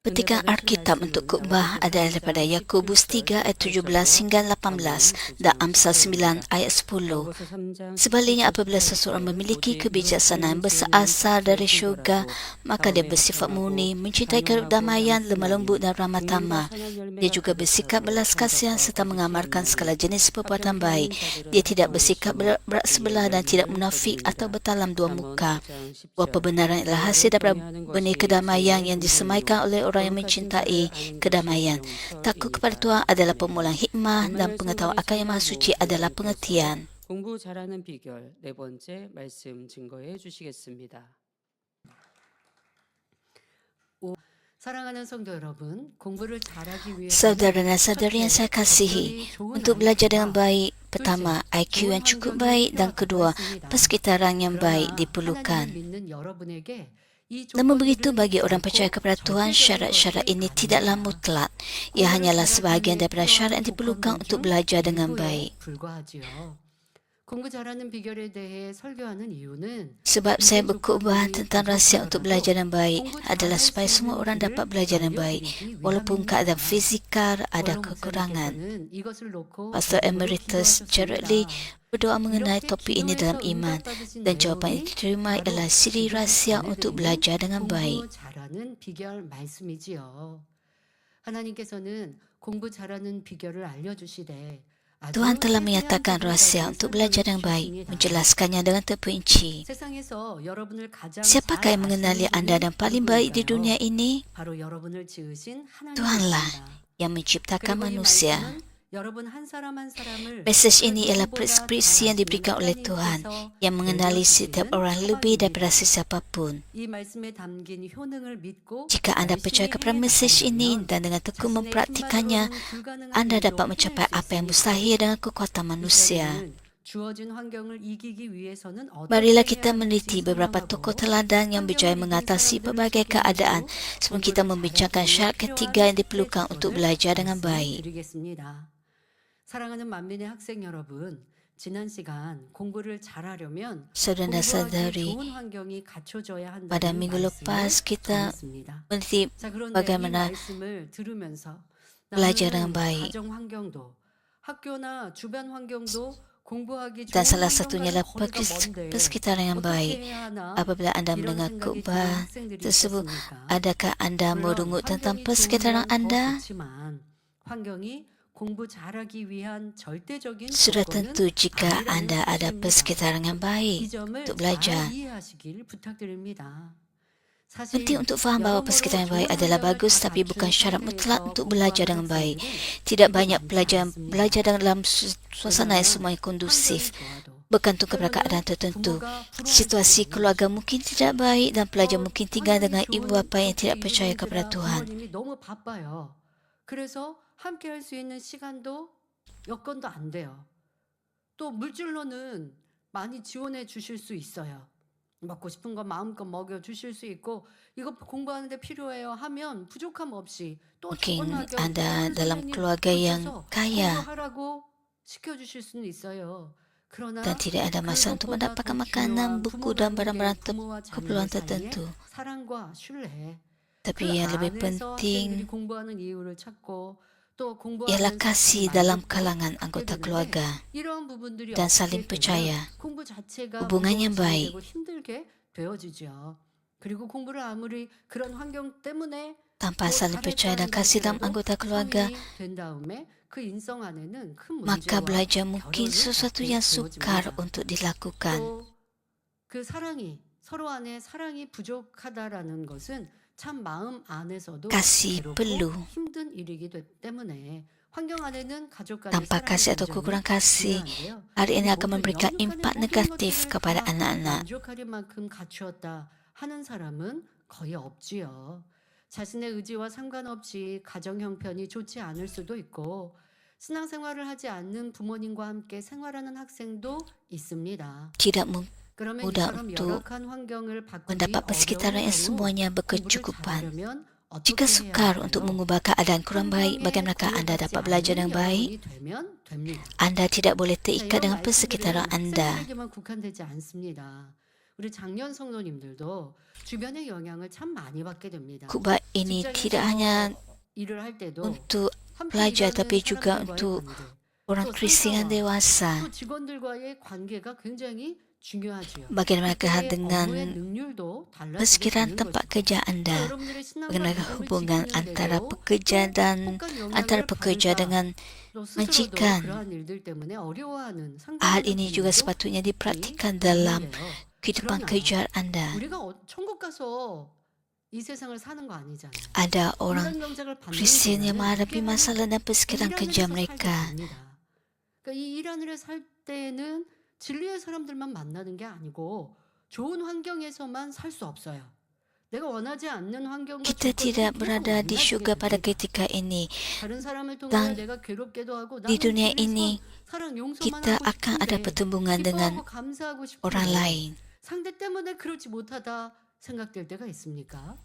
Petikan Alkitab untuk khotbah adalah daripada Yakobus 3 ayat 17 hingga 18 dan Amsal 9 ayat 10. Sebaliknya, apabila seseorang memiliki kebijaksanaan berasal dari syurga, maka dia bersifat murni, mencintai kedamaian, lemah lembut dan ramah tamah. Dia juga bersikap belas kasihan serta mengamalkan segala jenis perbuatan baik. Dia tidak bersikap berat sebelah dan tidak munafik atau bertalam dua muka. Buah kebenaran adalah hasil daripada benih kedamaian yang disemaikan oleh orang yang mencintai kedamaian. Takut kepada Tuhan adalah permulaan hikmah dan pengetahuan akan Yang Maha Suci adalah pengertian. 공부 잘하는 비결 네 번째 말씀 증거해 주시겠습니다. 사랑하는 성도 여러분, 공부를 잘하기 위해 Saudara dan saudari yang saya kasihi, untuk belajar dengan baik, pertama, IQ yang cukup baik dan kedua, persekitaran yang baik diperlukan. Namun begitu, bagi orang percaya kepada Tuhan, syarat-syarat ini tidaklah mutlak. Ia hanyalah sebahagian daripada syarat yang diperlukan untuk belajar dengan baik. Sebab saya berkhotbah tentang rahsia untuk belajar dengan baik adalah supaya semua orang dapat belajar dengan baik, walaupun keadaan fizikal ada kekurangan. Pastor Emeritus Gerald Lee berdoa mengenai topik ini dalam iman, dan jawapan yang diterima ialah siri rahsia untuk belajar dengan baik. Tuhan telah menyatakan rahsia untuk belajar dengan baik, menjelaskannya dengan terperinci. Siapakah yang mengenali anda dan paling baik di dunia ini? Tuhanlah yang menciptakan manusia. Mesej ini ialah preskripsi yang diberikan oleh Tuhan yang mengenali setiap orang lebih daripada sesiapapun. Jika anda percaya kepada mesej ini dan dengan tekun mempraktikannya, anda dapat mencapai apa yang mustahil dengan kekuatan manusia. Marilah kita meneliti beberapa tokoh teladan yang berjaya mengatasi berbagai keadaan sebelum kita membincangkan syarat ketiga yang diperlukan untuk belajar dengan baik. 사랑하는 만민의 학생 여러분, 지난 시간 공부를 잘하려면 Saudara-saudari, 좋은 환경이 갖춰져야 pada 한다는 minggu lepas kita meneliti bagaimana belajar dengan baik. 가정 환경도 학교나 주변 환경도 공부하기 Dan 좋은 salah satunya adalah 환경과는 거리가 먼데 persekitaran yang baik. 어떻게 해야 하나 Apabila anda 이런 mendengar 생각이 khotbah 드는 학생들이 tersebut, 있겠습니까? adakah anda 물론 merungut tentang 환경이 persekitaran 좋으면 더 anda? 좋지만 환경이 공부 잘하기 위한 절대적인 Sudah 조건은 tentu jika 아니라는 anda ada 사실입니다. persekitaran yang 이 baik 점을 untuk 잘 belajar. 이해하시길 부탁드립니다. Penting 사실 untuk faham bahawa 여러모로 persekitaran yang 좋은 baik adalah 환경을 bagus, 다 tapi bukan 갖춘 syarat mutlak 상태에서 untuk belajar 공부하는 dengan baik. 학생들은 Tidak 그렇지 banyak 않지 않습니다. belajar dalam suasana yang semuanya 왜냐하면 kondusif, 환경이 좋아도 bergantung kepada keadaan tertentu. Situasi keluarga mungkin tidak baik dan pelajar mungkin tinggal dengan ibu bapa yang tidak percaya kepada Tuhan. 부모님이 너무 바빠요. 그래서 함께 할 수 있는 시간도 여건도 안 돼요. 또 물질로는 많이 지원해 주실 수 있어요. 먹고 싶은 거 마음껏 먹여 주실 수 있고 이거 공부하는데 필요해요 하면 부족함 없이 또 좋은 Mungkin 학교 anda 큰 dalam 선생님 keluarga yang 붙여서 kaya 공부하라고 시켜주실 수는 있어요. 그러나 dan tidak ada masa untuk 그것보다 mendapatkan 더 makanan, 중요한 buku 부모 dan 간의 barang-barang 부모와 keperluan 자녀들 사이의 tertentu. 사랑과 신뢰. Tapi 그 yang lebih 안에서 penting 학생들이 공부하는 이유를 찾고 또 ialah 공부하면서 kasih 같이 dalam 만족도 kalangan 갖게 anggota 되는데 keluarga 이러한 부분들이 dan saling 없게 되면 percaya. 공부 자체가 Hubungan yang baik 무거워지게 되고 힘들게 되어지죠. 그리고 공부를 아무리 그런 환경 때문에 tanpa 또 saling percaya dan 잘했다는 kasih dalam 할지라도 anggota keluarga, 성인이 된 다음에 그 인성 안에는 큰 maka 문제와 belajar mungkin 결여를 sesuatu 갖게 yang sukar 되어집니다. untuk dilakukan. 또 그 사랑이 서로 안에 사랑이 부족하다라는 것은 참 마음 안에서도 Kasih perlu. 괴롭고 힘든 일이기 때문에 환경 안에는 가족 간의 Tanpa 사랑이 kasih atau 굉장히 kekurangan kasih, 중요한데요. hal ini 이 akan 모든 memberikan 영육간의 impak 모든 negatif 것들을 kepada 다 anak-anak. 만족할 만큼 갖추었다 하는 사람은 거의 없지요. 자신의 의지와 상관없이 가정 형편이 좋지 않을 수도 있고 신앙생활을 하지 않는 부모님과 함께 생활하는 학생도 있습니다. Tidak 그러면 mudah 이처럼 untuk 열악한 환경을 바꾸기 mendapat persekitaran yang 어려운 경우 semuanya 공부를 berkecukupan. 잘하려면 Jika 어떻게 해야 sukar untuk 할까요? mengubah keadaan kurang baik, bagaimanakah anda dapat belajar dengan baik? 여러분이 되면 됩니다. Anda tidak boleh 자, terikat 이런 dengan persekitaran 말씀들은 anda. 학생들에게만 국한되지 않습니다. 우리 장년 성도님들도 주변의 영향을 참 많이 받게 됩니다. Khutbah ini tidak hanya 일을 할 때도 untuk 함께 pelajar 일하는 tapi juga 사람들과의 untuk 관계, orang 또 Kristian yang 상사와 dewasa. 또 직원들과의 관계가 굉장히 중요하지요. Bagaimana 그때의 dengan 업무의 능률도 달라지게 persekitaran 되는 tempat 것이죠. kerja 또 Anda? 여러분들의 신앙과 Bagaimana 믿음을 hubungan 지키는 antara 데도 pekerja 또 dan 혹한 antara 영향을 pekerja 받을까, dengan 또 스스로도 majikan? 그러한 일들 때문에 어려워하는 Hal 상담하는 ini juga 분들도 sepatutnya 있기 diperhatikan dalam 때문인데요. kehidupan 그러나 kerja Anda. 우리가 천국 가서 이 세상을 사는 거 아니잖아요. Ada orang 인간 경작을 받는 Kristian yang 동안은 menghadapi masalah dan 이 persekitaran 일 kerja 하늘에서 살게 mereka. 됩니다. 그러니까 이 일 하늘에 살 때는 진리의 사람들만 만나는 게 아니고 좋은 환경에서만 살 수 없어요. 내가 원하지 않는 환경과 Kita 조건에서 tidak 계속 berada di 만나지게 syurga pada 됩니다. ketika ini. 다른 사람을 통하여 Dan 내가 괴롭게도 하고 di 나는 dunia 주를 ini 사랑 용서만 kita 하고 akan ada 싶은데 pertemuan dengan 기뻐하고 감사하고 orang 싶은데 lain. 상대 때문에 그렇지 못하다 생각될 때가 있습니까?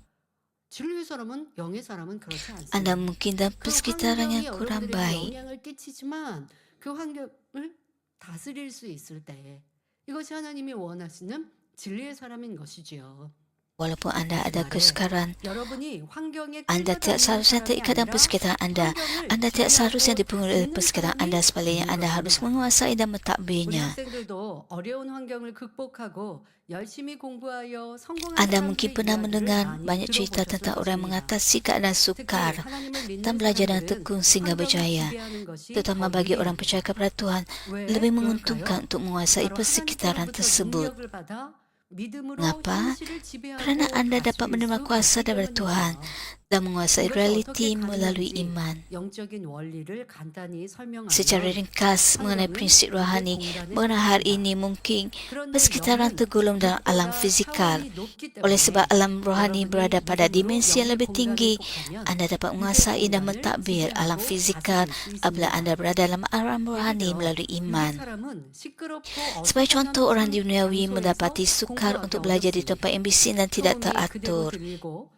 진리의 사람은 영의 사람은 그렇지 않습니다. Anda mungkin dalam 그 persekitaran 환경이 yang kurang 여러분들에게 baik. 영향을 끼치지만 그 환경을 다스릴 수 있을 때 이것이 하나님이 원하시는 진리의 사람인 것이지요. Walaupun anda 다시 ada 말해 kesukaran, 여러분이 환경에 anda tidak 끌려다니는 seharusnya 사람이 terikat dengan 아니라 persekitaran anda. 환경을 Anda tidak seharusnya 지배하고 dipengaruhi oleh 있는 persekitaran anda. 사람이 Sebaliknya, 되는 anda harus 것입니다. menguasai dan 우리 mentadbirnya. 학생들도 어려운 환경을 극복하고 열심히 공부하여 성공한 Anda mungkin 사람들의 pernah 이야기를 mendengar 많이 banyak cerita 들어보셨을 tentang orang yang 것입니다. mengatasi keadaan 특히 sukar 하나님을 믿는 dan belajar dengan 사람들은 tekun sehingga 환경을 berjaya. 지배하는 것이 Terutama 더 bagi orang 유리합니다. percaya kepada Tuhan, 왜 lebih 그럴까요? menguntungkan untuk menguasai 바로 persekitaran 하나님께로부터 tersebut. 능력을 받아 믿음으로 Mengapa? 현실을 Kerana 지배하고 anda dapat 다스릴 menerima 수 kuasa 있기 daripada Tuhan 때문이지요. dan menguasai 이것이 realiti 어떻게 melalui 가능한지 iman. 영적인 원리를 간단히 Secara 설명하면 ringkas mengenai 환경은 prinsip 우리의 rohani, 공간에 mengenai hal 속합니다. ini mungkin 그런데 persekitaran 영은 tergolong dalam alam 빛보다 fizikal. 차원이 높기 Oleh sebab 때문에 alam rohani berada 여러분이 pada 믿음으로 dimensi yang 영의 lebih 공간에 tinggi, 속하면 anda dapat 빛의 menguasai dan 공간을 mentadbir alam 지배하고 fizikal 다스릴 수 apabila 있습니다. anda berada dalam alam rohani 예를 들어 melalui 유대 iman. 사람은 시끄럽고 Sebagai 어수선한 contoh, orang 무슨 duniawi 장소에서 mendapati sukar 공부하기 untuk belajar di 어렵습니다. tempat yang bising dan tidak 소음이 크대고 teratur. 들리고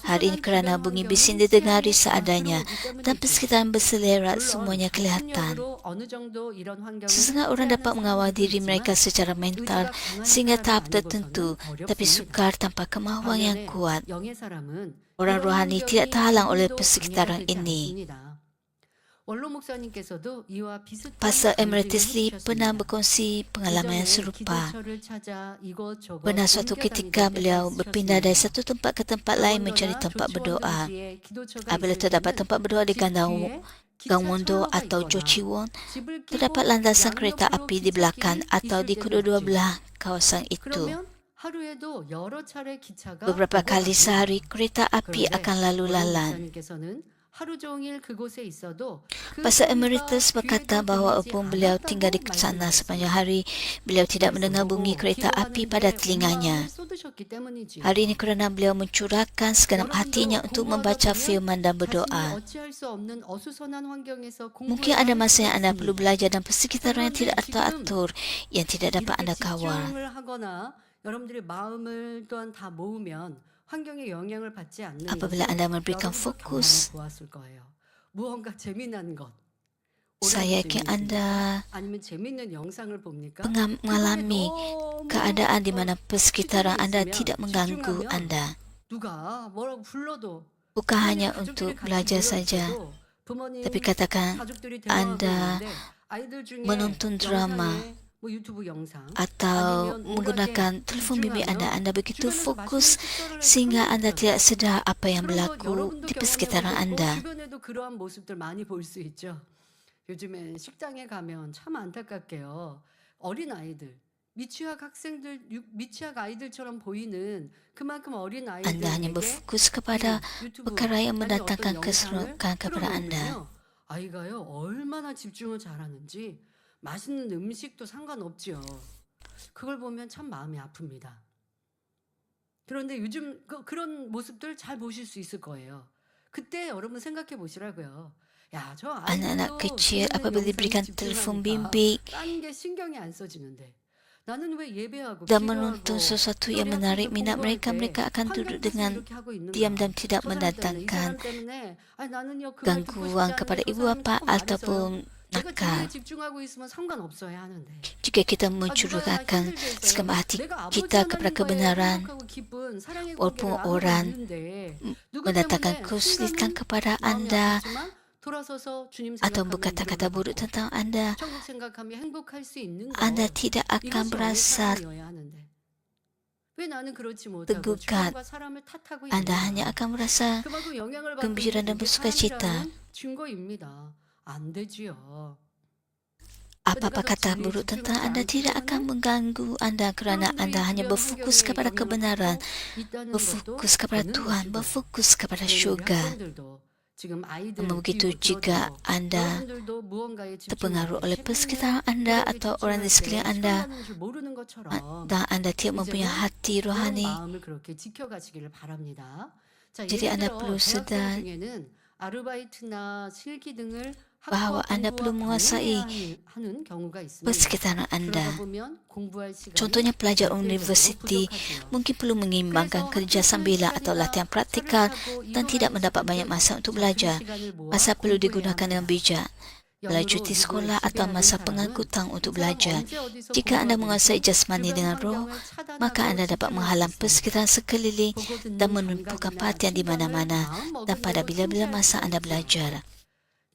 Hal ini 어수선한 kerana 주변 bunyi 환경은 bising didengari 시야에 seadanya 부담스러우기 dan 때문이지요. persekitaran berselerak 물론 semuanya kelihatan. 정신력으로 어느 정도 이런 환경을 Sesetengah orang dapat 통제하는 mengawal 사람들도 diri mereka 있지만 secara mental 의지가 강한 sehingga 사람이 tahap 아니고서는 tertentu, tapi 어렵습니다. sukar tanpa kemahuan yang 반면에 kuat. 영의 사람은 Orang 이런 rohani tidak 환경이 terhalang oleh 조금도 방해가 persekitaran 되지 ini. 않습니다. 원로 목사님께서도 이와 비슷한 Pastor 간증을 Emeritus Lee pernah 해주셨습니다. berkongsi pengalaman yang 이전에 serupa. 기도처를 찾아 이것저것 Pernah suatu 옮겨 ketika 다니던 때가 beliau berpindah dari 있으셨습니다. satu tempat ke tempat lain mencari 더군다나 tempat berdoa. 조치원정지에 기도처가 Apabila 있을 terdapat 때는 tempat berdoa di 집 뒤에 Gangwon-do 기차 atau 철로가 있거나 Jochiwon, 집을 terdapat 끼고 landasan kereta 양옆으로 api di belakang 기찻길이 atau 있을 di 때도 kedua-dua 있죠. belah kawasan itu. 그러면 하루에도 여러 차례 기차가 Beberapa 오고 kali 갑니다. sehari kereta api 그런데 akan lalu 원로 lalang. 목사님께서는 하루 종일 그곳에 있어도 그 Pastor 소리가 Emeritus berkata 귀에도 bahawa 들리지 walaupun beliau 않았다고 tinggal di sana sepanjang hari, 말씀하셨습니다. beliau tidak mendengar 말씀 bunyi 보고 kereta api pada 기도하는데 온 telinganya. 마음을 쏟으셨기 때문이지요. Hari ini kerana beliau mencurahkan segenap hatinya 여러분도 untuk 공부하다 membaca 보면 firman dan 자신이 berdoa. 어찌할 수 없는 어수선한 환경에서 Mungkin 공부해야 ada 할 masa 때가 yang anda perlu 있습니다. belajar dan persekitaran yang 그런데 tidak 지금 teratur, yang tidak dapat 이렇게 anda kawal. 집중을 하거나 여러분들의 마음을 또한 다 모으면 환경에 영향을 받지 않는 Apabila 것을 anda memberikan 여러분도 경험해 fokus, 보았을 거예요. 무언가 재미난 것, saya 올해도 yakin 재미있습니까? anda 아니면 재미있는 영상을 봅니까? mengalami 그거에 keadaan di 너무 mana persekitaran 집중해 anda 있으면 tidak mengganggu 집중하면 anda. 누가 뭐라고 불러도 Bukan 아니 hanya 가족들이 untuk 같이 belajar 모여 saja, 있어도 부모님 tapi katakan 가족들이 대화하고 anda 있는데 아이들 중에 menonton drama 영상에 뭐 유튜브 영상 atau 아니면 menggunakan 오락에 telefon bimbit anda, 집중하면 anda begitu 주변에서 fokus 맛있는 식사를 sehingga 하고 anda 있어요. tidak sedar apa yang 그런 거 berlaku 여러분도 di 경험해 persekitaran 보셨고 anda. 주변에도 그러한 모습들 많이 볼 수 있죠. 요즘에 식당에 가면 참 안타깝게요. 어린 아이들, 미취학 학생들, 미취학 아이들처럼 보이는 그만큼 어린 Anda hanya 아이들에게 berfokus 이 kepada 유튜브 perkara yang 아니면 어떤 mendatangkan 영상을 keserokan kepada anda. 틀어놓으면요. 아이가요 얼마나 집중을 잘하는지 맛있는 음식도 상관없지요. 그걸 보면 참 마음이 아픕니다. 그런데 요즘 그런 모습들 잘 보실 수 있을 거예요. 그때 여러분 생각해 보시라고요. 야, 저 Anak-anak 아이들도 kecil 재밌는 apabila 영상에 diberikan telefon 집중하니까 bimbit 딴 게 신경이 안 써지는데 나는 왜 예배하고 dan menonton 기도하고 sesuatu 또 yang 우리 menarik 학교에서 minat 공부할 mereka, 때 mereka akan duduk 환경 탓을 dengan 이렇게 하고 diam dan 있는가? tidak 저 사람 때문에 이 mendatangkan 사람 때문에 아니 나는요 그 말 듣고 싶지 gangguan 않은데 kepada 저 ibu 사람이 bapa 자꾸 말해서요. ataupun 제가 nakal. 직업에 집중하고 있으면 상관없어야 하는데. Jika kita 누가 mencurahkan 힘들게 segenap 해서 hati 내가 아버지 kita kepada 하나님과의 kebenaran, 행복하고 기쁜 사랑의 walaupun 관계를 나누고 orang 있는데 누구 mendatangkan 때문에 kesulitan 순간은 kepada 마음이 Anda 아프지만 돌아서서 주님 atau 생각하면 berkata-kata buruk 위로가 되고 tentang Anda, 천국 생각하며 행복할 수 있는 Anda 것, tidak akan 이것이 우리의 merasa 사랑이어야 하는데 왜 나는 그렇지 못하고 tegukan. 주변과 사람을 탓하고 Anda hanya 있는가? akan merasa 그만큼 영향을 받고 gembira 있는 dan 이게 bersukacita. 사람이라는 증거입니다. 안 되지요. Apa-apa 내가 더 kata 진리에 buruk tentang 집중하지 Anda tidak 않기 akan 때문에 mengganggu Anda kerana Anda 여러분들이 hanya 주변 berfokus 환경에 kepada 영향을 kebenaran, 받고 있다는 것도 berfokus kepada 되는 Tuhan, 것이고요. berfokus kepada 저는 우리 syurga. 학생들도 지금 아이들 Namun begitu 키우고 jika 들어주고 Anda 여러분들도 무언가에 terpengaruh 집중할 때 oleh 최근에 persekitaran Anda 뭐라도 atau orang di 집중할 sekeliling 때 Anda 시간 가는 줄 모르는 것처럼 dan Anda tidak mempunyai 이제는 hati 여러분 rohani, 마음을 그렇게 지켜가시기를 바랍니다. 자, jadi 예를 Anda 들어 perlu 대학생 sedar 중에는 아르바이트나 실기 등을 bahwa 학과 Anda 공부와 perlu menguasai 병행해야 하는 경우가 있습니다. persekitaran 그러다 Anda. 보면 공부할 시간이 Contohnya pelajar 절대적으로 universiti 부족하지요. mungkin perlu mengimbangkan 그래서 kerja 학교 sambilan 수련 atau 시간이나 latihan 차를 praktikal 타고 dan tidak 이동하는 mendapat 시간 banyak 등 masa untuk 자, 그 belajar. 시간을 모아 Masa perlu 공부해야 digunakan dengan 합니다. bijak. Belajar 영으로 cuti 누구의 sekolah atau 지배하는 masa 사람은 pengangkutan 이 untuk 사람 belajar. 언제 어디서 Jika Anda menguasai 공부하든지 jasmani 주변 dengan roh, 환경을 maka 차단하고 Anda dapat 집중할 수 menghalang 있습니다. persekitaran sekeliling 보고 dan 듣는 menumpukan 감각이나 perhatian di 충동을 mana-mana 마음 dan pada 먹으려고 bila-bila 통제할 masa 수가 Anda 있지요. belajar.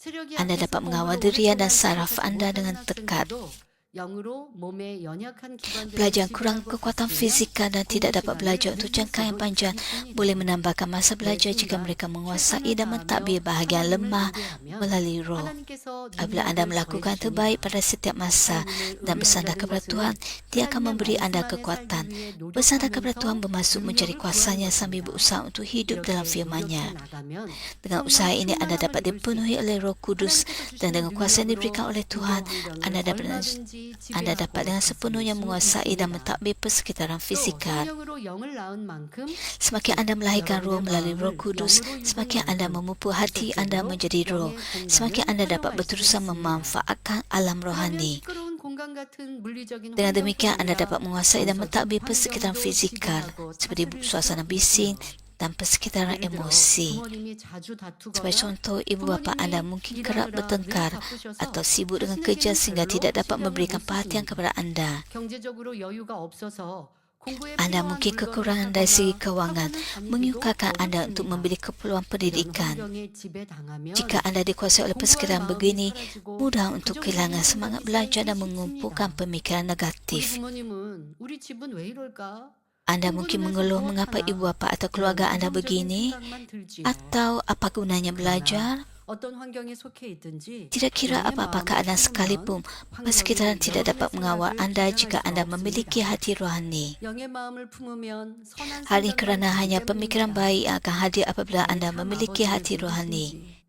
체력이 Anda 약해서 dapat mengawal 공부를 dirian dan 오랫동안 saraf 계속하지 Anda 못하는 dengan tekat. 학생들도 영으로 몸의 연약한 기관들을 Pelajar kurang 지배하고 kekuatan 다스리면 fizikal dan tidak 공부 dapat 시간을 belajar untuk 늘릴 jangka yang 수도 panjang 있습니다. boleh menambahkan masa 매 belajar jika 순간 mereka menguasai 최선을 dan mentadbir 다하며 bahagian 하나님을 lemah 의뢰하면 melalui roh. 하나님께서 Apabila Anda 능력을 더해 melakukan terbaik 주십니다. pada setiap masa 하나님을 dan bersandar 의뢰한다는 kepada Tuhan, 것은 Dia akan 하나님의 memberi 말씀 Anda 안에 살기 kekuatan. 위해 Bersandar kepada Tuhan 노력하면서 bermaksud mencari 능력을 구하는 kuasanya sambil 것입니다. berusaha untuk hidup dalam 이렇게 노력해 firman-Nya. 나가면 Dengan 성령 usaha ini Anda 충만함을 dapat 입을 수 dipenuhi 있고 oleh Roh Kudus 하나님께서 dan 주시는 dengan kuasa yang 능력으로 diberikan oleh 이동 Tuhan, 환경을 Anda dapat 얼마든지 Anda dapat 지배하고 dengan 다스릴 sepenuhnya 수 menguasai dan 있습니다. mentadbir persekitaran 또 fizikal. 성령으로 영을 낳은 만큼 Semakin Anda melahirkan roh 여러분의 melalui Roh 마음을 Kudus, 영으로 semakin 읽은 Anda 만큼 memupuk hati Anda 직접적으로 menjadi roh, 영의 semakin 공간을 Anda dapat 활용할 수 berterusan 있습니다. memanfaatkan alam 그러면 rohani. 시끄러운 공간 같은 물리적인 Dengan 환경뿐 demikian, Anda 아니라 dapat menguasai dan 정서적 mentadbir persekitaran 환경도 fizikal 지배하고 seperti 다스릴 수 suasana bising 있고요. dan persekitaran 예를 들어 emosi. 부모님이 자주 Sebagai 다투거나 contoh, ibu bapa Anda 부모님이 mungkin kerap 일하느라 늘 bertengkar 바쁘셔서 atau sibuk dengan kerja 자신에게는 sehingga 별로 tidak dapat 신경을 memberikan 못 perhatian 쓰십니다. kepada Anda. 경제적으로 여유가 없어서 공부에 Anda 필요한 mungkin 물건을 kekurangan dari segi 사거나 kewangan, 학원을 다니기도 menyukarkan Anda untuk 어렵습니다. membeli keperluan 이런 pendidikan. 환경에 지배당하면 Jika Anda dikuasai oleh 공부할 persekitaran 마음이 begini, 사라지고 mudah untuk 부정적인 kehilangan semangat 생각이 belajar dan 쌓이기 mengumpulkan 쉽습니다. pemikiran 우리 negatif. 부모님은 우리 집은 왜 이럴까? Anda mungkin 공부는 해서 mengeluh mengapa ibu 무엇하나? bapa atau 이런 keluarga Anda 부정적인 begini, 생각만 들지요. atau apa gunanya 그러나 belajar. 어떤 환경에 속해 있든지 Tidak kira 영의 apa-apa 마음을 keadaan 품으면 sekalipun, 환경이 persekitaran tidak 여러분의 dapat mengawal 생각을 Anda 주장할 jika 수 Anda 없습니다. memiliki hati rohani. 영의 마음을 품으면 선한 Hal ini 생각만 kerana 들기 hanya pemikiran 때문입니다. baik yang akan hadir apabila 내 Anda 참 memiliki 아버지를 hati rohani. 누구신지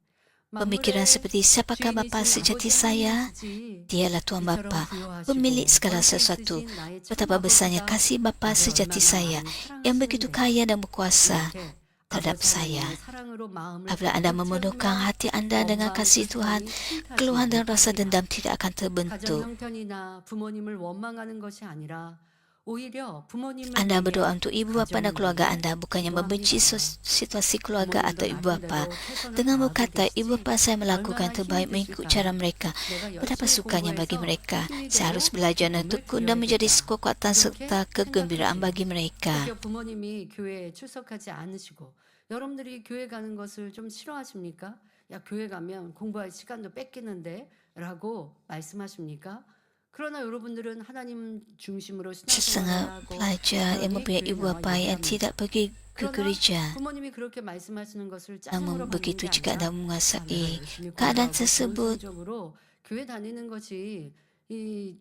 Pemikiran 만물의 seperti siapakah Bapa 주인이신 sejati 아버지 saya? 하나님이시지 Dialah Tuhan 이처럼 Bapa, 부여하시고 pemilik segala 권세 sesuatu. 있으신 나의 참 Betapa besarnya 아버지가 kasih Bapa 나를 sejati 얼마나 saya, 많이 yang begitu 사랑하시는데 kaya dan berkuasa 이렇게 terhadap 아버지 saya. 하나님의 사랑으로 마음을 Apabila Anda 가득 memenuhkan 채우면 hati Anda dengan 원망, kasih Tuhan, 불평이 keluhan dan 틈타지 rasa 못합니다. dendam tidak akan 가정 terbentuk. 형편이나 부모님을 원망하는 것이 아니라 오히려 부모님을 Anda 위해 berdoa untuk ibu bapa dan 가정을 keluarga 위해 Anda, bukannya membenci 기도합니다. situasi keluarga atau 부모님도 ibu bapa. 나름대로 최선을 Dengan 다하고 berkata, ibu 계시지 bapa saya melakukan 얼마나 terbaik 힘이 mengikut 드실까요? cara mereka. 내가 Betapa 열심히 sukanya bagi 공부해서 mereka. 힘이 Saya harus 되고 belajar dan 몸을 tekun dan menjadi 기울여야겠다. kekuatan serta 이렇게 kegembiraan 생각하시고 bagi mereka. 혹여 부모님이 교회에 출석하지 않으시고 여러분들이 교회 가는 것을 좀 싫어하십니까? 야, 교회 가면 공부할 시간도 뺏기는데 라고 말씀하십니까? 그러나 여러분들은 하나님 중심으로 Setengah 신앙생활을 하고 pelajar yang 그러니 mempunyai 교회 ibu 나와 bapa yang 예배합니다. tidak pergi ke 그러나 gereja. 부모님이 그렇게 말씀하시는 것을 짜증으로 Namun 받는 begitu 게 jika Anda 아니라 아, 내가 menguasai 열심히 keadaan 공부하고 좋은 tersebut 성적으로 교회 다니는 것이 이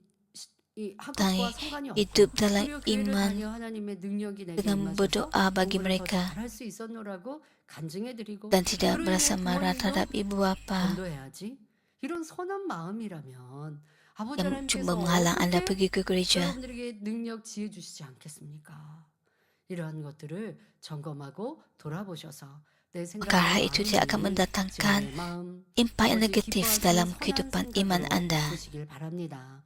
tentang 학업과 상관이 hidup 없고 dalam 오히려 교회를 iman 다녀 하나님의 능력이 내게 dengan 임하셔서 berdoa bagi 공부를 더 mereka 잘할 수 있었노라고 간증해드리고 dan tidak 그로 merasa 인해 marah 부모님도 terhadap ibu bapa 전도해야지 이런 선한 마음이라면 아버지 yang 하나님께서 cuba menghalang Anda 어떻게 pergi ke gereja. 여러분들에게 능력 지혜 주시지 않겠습니까? 이러한 것들을 점검하고 돌아보셔서 내 Maka hal 생각과 itu tidak akan 마음이 mendatangkan 지금의 마음 impak yang 아버지 negatif 기뻐하시는 dalam 선한 kehidupan iman 생각으로 Anda. 바꾸시길 바랍니다.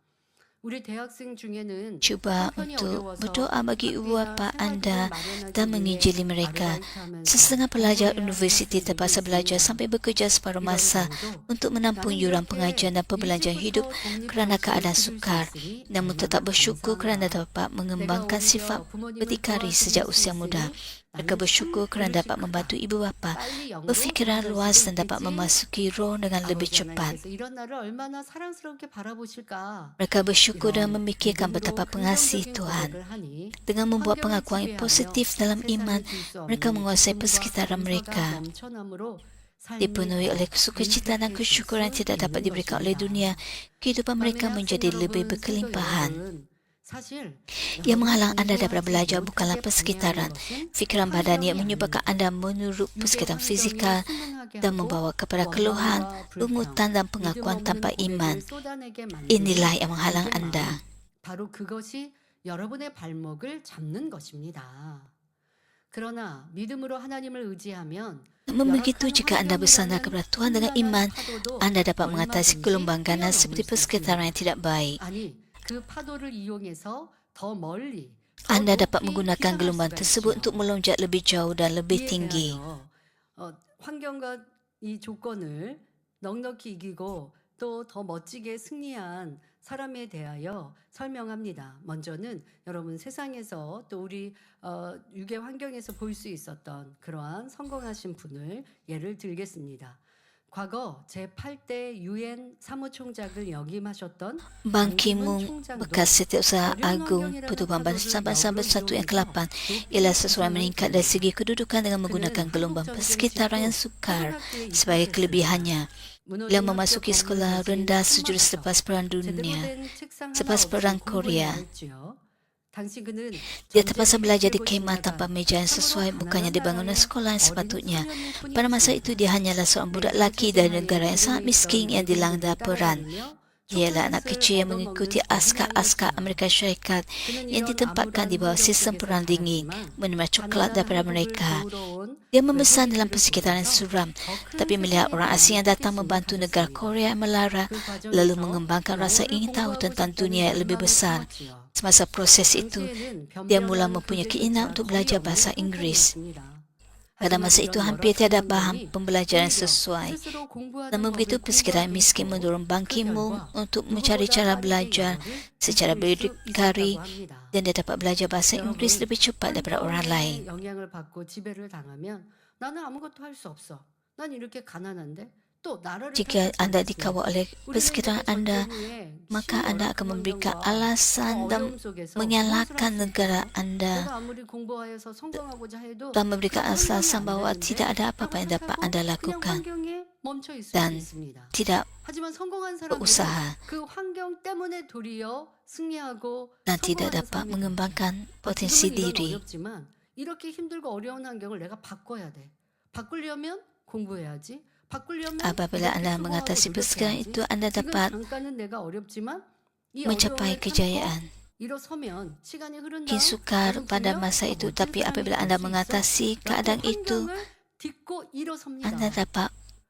우리 대학생 중에는 Cuba 형편이 untuk 어려워서 berdoa bagi ibu 학비나 bapa 생활비를 anda 마련하기 dan 위해 mengijili mereka. 아르바이트하면서 Sesetengah pelajar 공부해야 하는 universiti 학생들도 terpaksa belajar 있습니다. sampai bekerja separuh 이런 masa 경우도 untuk menampung 나는 yuran 이렇게 pengajian dan perbelanjaan hidup 일찍부터 kerana 독립 keadaan 방식을 sukar. 기를 수 있으니 Namun 얼마나 tetap bersyukur kerana 감사한가. dapat 내가 mengembangkan sifat 오히려 부모님을 berdikari 도와드릴 sejak 수 usia muda. 있으니 Mereka 나는 참 bersyukur kerana 버릇이 dapat membantu 크다. ibu bapa 빨리 영으로 berfikiran 돌아갈 luas 수도 dan dapat 있겠지. memasuki roh dengan lebih 아버지 cepat. 하나님께서 이런 나를 얼마나 사랑스럽게 바라보실까. Mereka bersyukur dan 이런 memikirkan 믿음으로 betapa pengasih 긍정적인 Tuhan. 고백을 하니 Dengan membuat 환경을 pengakuan yang 지배하며 positif dalam iman, 세상에 줄수 mereka 없는 menguasai 기쁨과 persekitaran 감사가 mereka, 넘쳐남으로 삶이 dipenuhi oleh 더 sukacita dan 윤택해질 kesyukuran yang 수 tidak dapat 있는 diberikan oleh 것입니다. dunia. Kehidupan mereka 그러면 학생 menjadi lebih 여러분, 성도 berkelimpahan. 여러분, 사실 Yang 여러분이 menghalang anda daripada 공부하지 belajar bukanlah 못하게 persekitaran, 방해하는 것은 fikiran badani yang 환경이 menyebabkan 아닙니다. anda menurut 육의 persekitaran 환경이 fizikal 순응하게 dan 하고 membawa kepada keluhan, 원망과 불평, lungutan dan 믿음 pengakuan 없는 tanpa iman. 고백을 쏟아내게 만드는 Inilah yang menghalang 그게 anda. 마음. 바로 그것이 여러분의 발목을 잡는 것입니다. 그러나 믿음으로 하나님을 의지하면 Namun begitu, 열악한 jika anda bersandar 환경이라는 kepada Tuhan dengan iman, 험난한 파도도 anda dapat mengatasi 얼마든지 gelombang ganas 뛰어넘을 seperti 수 persekitaran 있습니다. yang tidak baik. 아니, 그 파도를 이용해서 더 멀리, 더 Anda dapat 높이 menggunakan 뛰어갈 gelombang 수가 tersebut 있지요. untuk melonjak lebih jauh dan lebih 이에 tinggi. 대하여 환경과 이 조건을 넉넉히 이기고 또 더 멋지게 승리한 사람에 대하여 설명합니다. 먼저는 여러분 세상에서 또 우리 유괴 환경에서 볼 수 있었던 그러한 성공하신 분을 예를 들겠습니다. 과거 제8대 유엔 사무총장을 역임하셨던 Ban 반기문 Ki-moon, 총장도 bekas Setiausaha 어려운 Agung 환경이라는 Pertubuhan 파도를 Bangsa-Bangsa 역으로 Bersatu yang 이용해서 ke-8 높이 ialah seseorang 부상을 meningkat dari 줍니다. segi kedudukan dengan 그는 menggunakan gelombang 한국 persekitaran yang 전쟁 sukar 초등학교에 sebagai 입학했습니다. kelebihannya. Beliau 무너진 학교 memasuki 건물 sekolah 대신 rendah sejurus 숨막혀서 selepas Perang 제대로 Dunia. 된 책상 하나 Selepas 없이 Perang 공부해야 Korea, 했지요. 당시 그는 dia terpaksa 전쟁에 belajar di 이끌고 kemah 지나간 tanpa meja yang 참으로 sesuai, bukannya di 가난한 bangunan 나라의 sekolah yang 어린 sepatutnya. 소년일 Pada masa 뿐이었습니다. itu, dia hanyalah seorang budak 매일 lelaki dari 출생하여 negara yang sangat 기둥에 miskin 있던 yang dilanda 미군들을 perang. 따라다니며 Ialah anak 초콜릿을 kecil yang 얻어먹는 mengikuti 어린아이였지요. askar-askar Amerika Syarikat 그는 yang 이런 ditempatkan di 암울한 bawah 환경 sistem 속에서 perang dingin, 자랐지만 menerima coklat 가난한 daripada 한국을 mereka. 도우러 온 Dia membesar dalam 외국인들을 persekitaran 보면서 suram, 더 큰 tapi melihat 세상에 orang 대한 asing yang datang 호기심을 membantu negara 가졌습니다. Korea yang melara, 그 lalu 과정에서 mengembangkan rasa 영어를 ingin tahu 공부하고 tentang 싶다는 dunia yang lebih 열망을 besar. 품었지요. Semasa proses itu, 당시에는 dia mula 변변한 mempunyai 교재조차 keinginan untuk 거의 belajar 없는 bahasa Inggeris. 형편이었습니다. Pada 하지만 masa 이런 itu hampir 열악한 tiada bahan 환경이 pembelajaran 오히려 sesuai. 스스로 공부하는 Namun begitu, 법을 persekitaran 공부하게 miskin 했고 mendorong Ban 그 Ki-moon 결과 untuk mencari 누구보다 cara 빠르게 belajar 영어를 secara 익힐 수 berdikari 있었다고 합니다. dan dia dapat belajar bahasa Inggeris 여러분, lebih cepat daripada orang lain. 환경에 영향을 받고 지배를 당하면 나는 아무것도 할 수 없어. 난 이렇게 가난한데 또 나라를 Jika 탓하지 anda 않겠습니다. dikawal oleh 우리는 persekitaran 세계 anda, 전쟁 후에 maka 심 anda 열악한 akan memberikan 환경과 alasan dan 어려움 속에서 무엇을 menyalahkan 할수 negara 있겠어? anda 내가 아무리 공부하여서 성공하고자 해도 dan memberikan 그건 설명이 alasan 안 bahawa 되는데 tidak ada apa-apa yang dapat 하고 anda 그냥 lakukan 환경에 멈춰 있을 수 dan 있습니다. tidak 하지만 성공한 사람들은 berusaha 그 환경 때문에 도리어 승리하고 dan tidak 성공하는 dapat 삶이 mengembangkan 아, potensi 지금은 이런 diri. 어렵지만 이렇게 힘들고 어려운 환경을 내가 바꿔야 돼. 바꾸려면 공부해야지. 바꾸려면 Apabila 이렇게 anda 수고하고 mengatasi persekitaran 노력해야지. itu, anda 지금 dapat 잠깐은 내가 어렵지만 이 mencapai 어려움을 참고 kejayaan. 일어서면 시간이 흐른 Mungkin 다음 sukar 나는 pada 분명 masa 더 itu, 멋진 tapi 사람이 apabila 될 anda 수 있어. mengatasi 라고 keadaan itu, 환경을 딛고 일어섭니다. anda dapat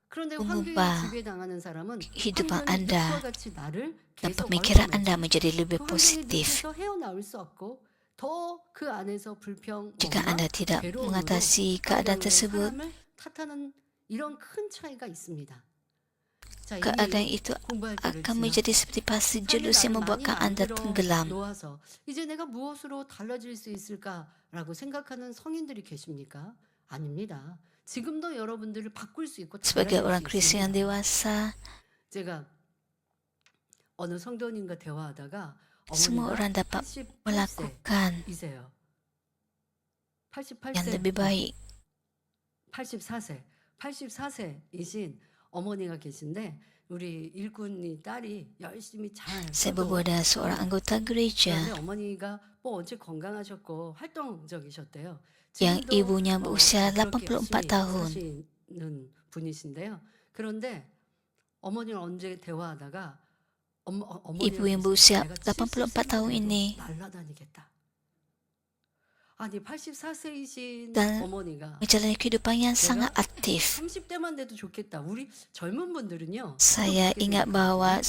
그런데 mengubah 환경에 지배당하는 사람은 kehidupan 환경이 anda 잎과 같이 나를 dan 계속 pemikiran 얽어매죠. anda menjadi lebih 그 환경의 positif. 늪에서 헤어나올 수 없고 더 그 안에서 불평, Jika 원망, anda tidak 괴로움으로 mengatasi keadaan 환경을 tersebut, 사람을 탓하는 이런 큰 차이가 있습니다. 자, keadaan 이 itu 공부할 때를 akan 지나 menjadi seperti pasir 삶에 jelus yang 나를 많이 membuatkan anda 만들어 tenggelam. 놓아서 이제 내가 무엇으로 달라질 수 있을까라고 생각하는 성인들이 계십니까? 아닙니다. 지금도 여러분들을 바꿀 수 있고 Sebagai 달라질 orang 수 Kristian yang 있습니다. dewasa, 제가 어느 성도님과 대화하다가 semua 어머니가 orang dapat 88세이세요. melakukan yang lebih 88세, baik. 84세이신 어머니가 계신데 우리 일꾼이 딸이 열심히 잘 Saya 써도 berbual dengan seorang anggota 그런데 gereja 어머니가 뭐 언제 건강하셨고 활동적이셨대요. yang 지금도 ibunya berusia 그렇게 84 열심히 tahun. 사시는 분이신데요. 그런데 어머니를 언제 대화하다가 어머니가 Ibu yang 그러세요. berusia 내가 84 tahun 70세만 ini 돼도 날아다니겠다. 아니 84세이신 dan 어머니가 menjalani kehidupan yang sangat 내가 aktif. 30대만 돼도 좋겠다. 우리 젊은 분들은요. Saya 그렇게 ingat 생각하거든요. bahawa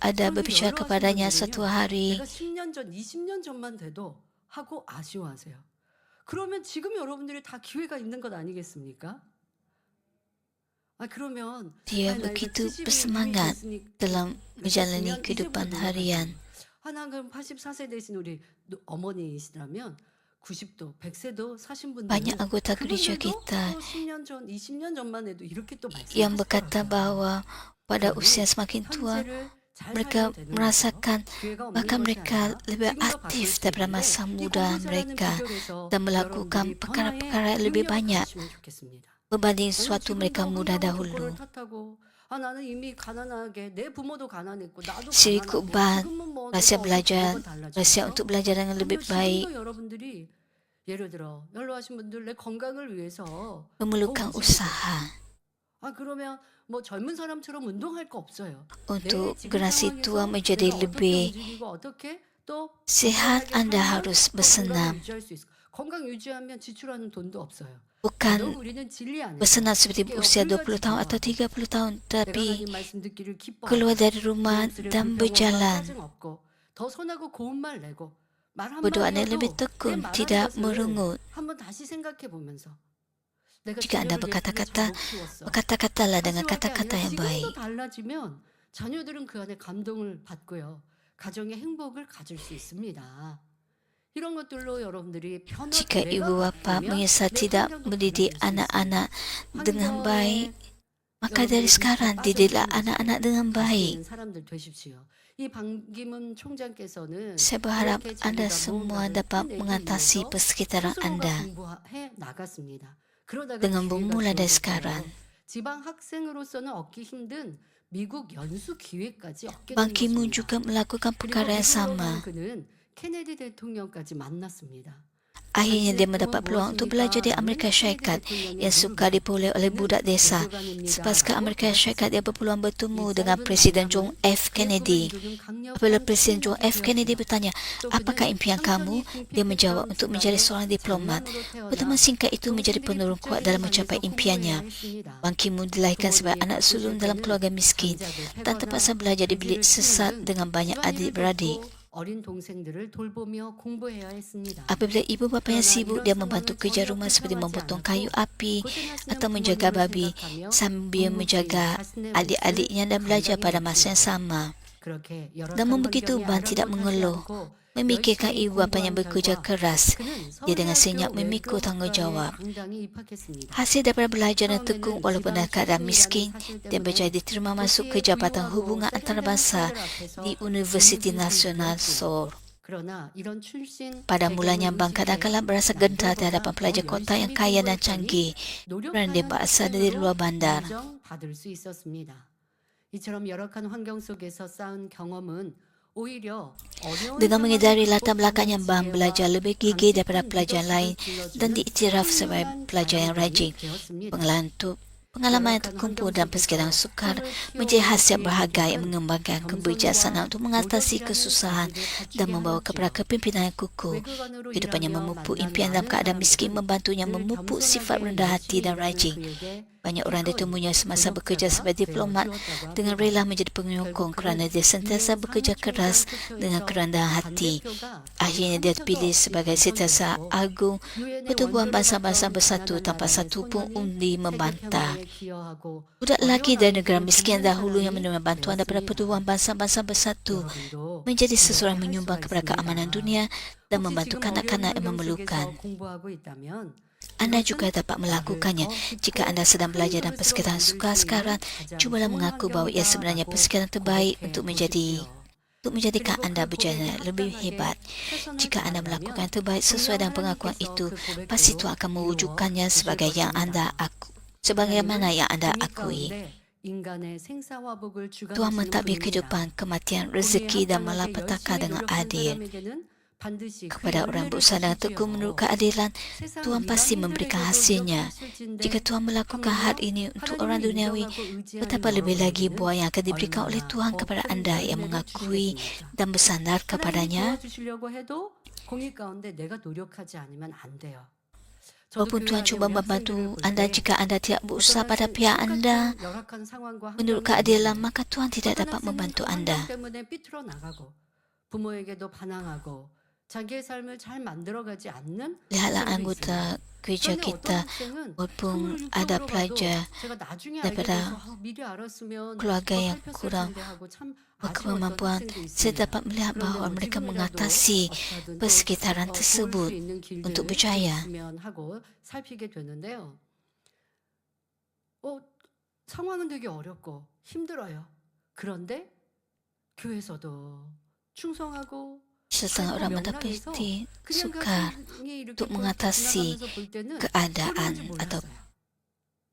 ada 그런데 berbicara 연로하신 kepadanya 분들은요, suatu hari, 내가 10년 전, 20년 전만 돼도 하고 아쉬워하세요. 그러면 지금 여러분들이 다 기회가 있는 것 아니겠습니까? 그러면 dia 나 이거 begitu 70이 이미 bersemangat 됐으니 dalam menjalani 됐으면 kehidupan 이제부터 harian. 노력하세요. 그럼 84세 되신 우리 어머니이시라면 90도, 100세도 사신 Banyak 분들은 anggota gereja 그분들도 kita 또 10년 전, 20년 전만 해도 이렇게 또 yang berkata 말씀하시더라고요. bahawa pada 그러니 usia semakin tua, 현재를 잘 mereka 살면 되는 거죠. merasakan 기회가 없는 bahkan 것이 mereka 아니라 lebih 지금도 바꿀 aktif 수 daripada 있는데 masa 이 muda 공부 잘하는 mereka 비결에서 dan melakukan 여러분들이 변화의 perkara-perkara yang lebih 능력을 banyak 가지시면 좋겠습니다. berbanding 아니 suatu mereka 지금도 muda 환경은 dahulu. 족보를 탓하고 나는 이미 가난하게 내 부모도 가난했고 나도 Siri 가난하고 Kuban, 지금은 뭐 rahsia 내가 어떻게 belajar, 뭐가 rahsia 달라졌어? untuk belajar dengan lebih 아니요 baik, 지금도 여러분들이 예를 들어 연로하신 분들 내 건강을 위해서 더 memerlukan 움직이고 usaha 그러면 뭐 젊은 사람처럼 운동할 거 없어요. 내 untuk 지금 generasi tua 상황에서 menjadi 내가 어떻게 lebih 움직이고 어떻게 또 sihat. 건강하게 Anda 살면 harus 더 건강을 bersenam, 유지할 수 있어. 건강 유지하면 지출하는 돈도 없어요. bukan 더더욱 우리는 진리 안에서 bersenam seperti 깨어 usia 20 흙가지 tahun atau 기도하고 30 tahun, 내가 tapi 하나님 말씀 듣기를 keluar 기뻐하고 dari rumah 부담스레 dan 불평하고 berjalan, 짜증 없고 더 선하고 고운 말 내고 말 berdoa yang lebih 한마디라도 내 tekun, 말하는 tidak 것을 merungut. 한번 다시 생각해 보면서 내가 Jika Anda 자녀를 예쁘게 berkata-kata, 잘 못 키웠어. berkata-katalah dengan 가시화가 kata-kata 아니라 yang 지금도 baik. 달라지면 자녀들은 그 안에 감동을 받고요. 가정의 행복을 가질 수 있습니다. 이런 것들로 여러분들이 변화 Jika 내가 ibu bapa 바뀌면 menyesal 내 tidak 환경도 mendidik 달라질 수 anak-anak 있습니다. dengan baik, 환경에 maka dari 여러분들이 sekarang 잘 didiklah 빠져드는 anak-anak 모습을 dengan 갈 수 baik. 있는 사람들 되십시오. 이 반기문 총장께서는 Saya berharap 이렇게 anda 자기가 semua 무언가를 dapat 해내기 mengatasi 위해서 persekitaran 스스로가 anda 공부해 나갔습니다. 그러다가 dengan 기회가 bermula dari 주어졌어요. sekarang. 지방 학생으로서는 얻기 힘든 미국 연수 기회까지 얻게 된 Ban Ki-moon 것입니다. juga melakukan 그리고 perkara yang 미국으로 간 sama. 그는 케네디 대통령까지 만났습니다. Akhirnya dia 당신의 꿈은 mendapat peluang untuk belajar di 무엇입니까? Amerika 라는 Syarikat 케네디 대통령이 yang suka 물으자 diperoleh oleh 그는 budak desa. 외교관입니다. Selepas ke 라고 Amerika Syarikat, dia berpeluang bertemu 이 dengan 짧은 Presiden John 만남은 F. 그의 꿈을 Kennedy. 이루는 Apabila 강력한 Presiden John 추진력이 F. Kennedy 되었어요. bertanya, 또 apakah 그는 impian kamu? 천천히 Dia menjawab, 핑핑했던 untuk menjadi 집안의 seorang diplomat. 장남으로 Pertemuan 태어나 singkat itu menjadi 동생들이 penurun kuat dalam mencapai 국제여행을 impiannya. 공부해야 했습니다. Ban Ki-moon dilahirkan sebagai 부모님이 anak sulung 바쁘실 dalam 때는 keluarga miskin 장작을 dan terpaksa 패거나 belajar di bilik 돼지를 sesat 키우는 dengan banyak 집안일을 adik-beradik. 돕고 어린 동생들을 돌보며 공부해야 했습니다. Apabila ibu bapa yang 그러나 sibuk, 이런 dia membantu 상황을 kerja 전혀 rumah seperti 걱정하지 memotong 않았고 kayu api 고생하시는 atau menjaga 부모님을 babi 생각하며 sambil 묵묵히 menjaga 자신의 몫을 adik-adiknya dan belajar pada masa yang 감당해냈습니다. sama. 그렇게 열악한 Namun begitu, 환경에 Ban tidak 아랑곳하지 mengeluh, 않고 memikirkan 열심히 ibu bapa yang 공부한 bekerja 결과 keras. 그는 Dia dengan senyap 서울대학교 memikul 외교학과에 tanggungjawab. 당당히 입학했습니다. Hasil daripada belajar dan tekun 처음에는 walaupun dalam 지방 keadaan 출신이라는 miskin, 사실 dia berjaya 때문에 diterima masuk ke 도시의 Jabatan 부유하고 Hubungan 세련된 Antarabangsa 학생들 앞에서 di Universiti 준비를 Nasional 배웠지요. Seoul. 그러나 이런 출신 Pada mulanya, 배경을 Ban kadang-kala 의식해 berasa gentar 남들보다 terhadap 더 pelajar kota yang 열심히 kaya dan 공부했더니 canggih kerana dia 노력하는 berasal dari luar 학생으로 bandar. 인정받을 수 있었습니다. 이처럼 열악한 환경 속에서 쌓은 경험은 오히려 어려운 Dengan 상황을 menyedari latar 극복하는 belakang yang Ban 지혜와 belajar lebih gigih daripada 강직한 pelajar lain 리더십을 dan 길러주는 diiktiraf sebagai 훌륭한 pelajar yang rajin. 자료관이 되었습니다. Pengalaman yang 열악한 terkumpul 환경 dalam persekitaran 속에서 sukar 꿈을 menjadi 키워온 khasiat 그의 berharga yang 인격은 mengembangkan kebijaksanaan 겸손과 untuk mengatasi 노력이라는 kesusahan 가치를 dan 갖추게 membawa kepada 하였지요. kepimpinan yang kukuh. 외교관으로 Kehidupannya 일하며 memupuk 만난 impian dalam 많은 keadaan miskin 사람들은 membantunya 늘 memupuk sifat 겸손하게 rendah hati 열심히 dan 일하는 rajin. 그에게 Banyak orang ditemuinya semasa 기꺼이 bekerja sebagai 동역자가 diplomat 되어주었다고 dengan 합니다. rela menjadi penyokong 결국 kerana 그는 dia sentiasa 유엔 bekerja keras 사무총장 dengan 투표에서 kerendahan hati. 반대표가 Akhirnya dia dipilih sebagai Setiausaha Agung Pertubuhan Bangsa-Bangsa Bersatu tanpa satu pun undi membantah. Budak lelaki dari negara miskin dahulu yang menerima bantuan daripada Pertubuhan Bangsa-Bangsa Bersatu menjadi seseorang yang menyumbang kepada keamanan dunia dan membantu kanak-kanak yang memerlukan. Anda juga dapat melakukannya. Jika Anda sedang belajar dalam persekitaran sukar sekarang, cubalah mengaku bahawa ia sebenarnya persekitaran terbaik untuk menjadikan anda berjaya lebih hebat. Jika Anda melakukan yang terbaik sesuai dengan pengakuan itu, pasti Tuhan akan mewujudkannya sebagaimana yang Anda akui. Tuhan mentadbir kehidupan, kematian, rezeki dan malapetaka dengan adil. Kepada orang berusaha dengan tekun menurut keadilan, Tuhan pasti memberikan hasilnya. Jika Tuhan melakukan hal ini untuk orang duniawi, betapa lebih lagi buah yang akan diberikan oleh Tuhan kepada anda yang mengakui dan bersandar kepadanya. 저도 Walaupun Tuhan cuba 교회 안에 우리 학생들을 membantu 볼 Anda 때 jika Anda tidak 어떤 berusaha pada 학생 pihak Anda 심각한 열악한 상황과 menurut 환경이 keadilan, 있는데 maka Tuhan tidak 어떤 dapat 학생은 membantu 그 환경 Anda. 때문에 삐뚤어 나가고 부모에게도 반항하고 자기의 삶을 잘 만들어가지 않는 Lihatlah 학생도 anggota 있습니다. gereja 그런데 어떤 kita, 학생은 walaupun 성경을 ada 육적으로 봐도 pelajar 제가 나중에 알게 돼서 daripada 미리 알았으면 keluarga yang 살폈을 kurang 텐데 하고 참 아쉬웠던 berkemampuan, 학생도 saya 있습니다. dapat melihat 그런데 bahawa 뭐 mereka 지금이라도 mengatasi 어떻게든 또 persekitaran 도울 수 tersebut 있는 untuk 길들 berjaya. 있으면 하고 살피게 되는데요. 상황은 되게 어렵고 힘들어요. 그런데 교회에서도 충성하고 Setengah 삶의 orang 명랑에서 mendapati 그냥 그 sukar 학생이 이렇게 untuk mengatasi 지나가면서 볼 때는 keadaan 소리하지 atau 몰랐어요.